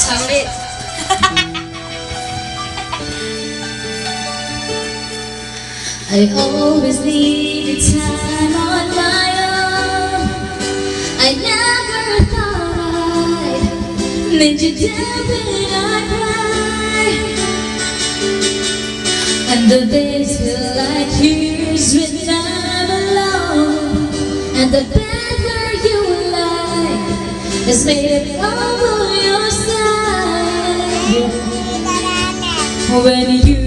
Sulit. I always needed time on my own. I never thought I'd need you down when I cry. And the days feel like years when I'm alone. And the bed where you lie is made of all your side. When you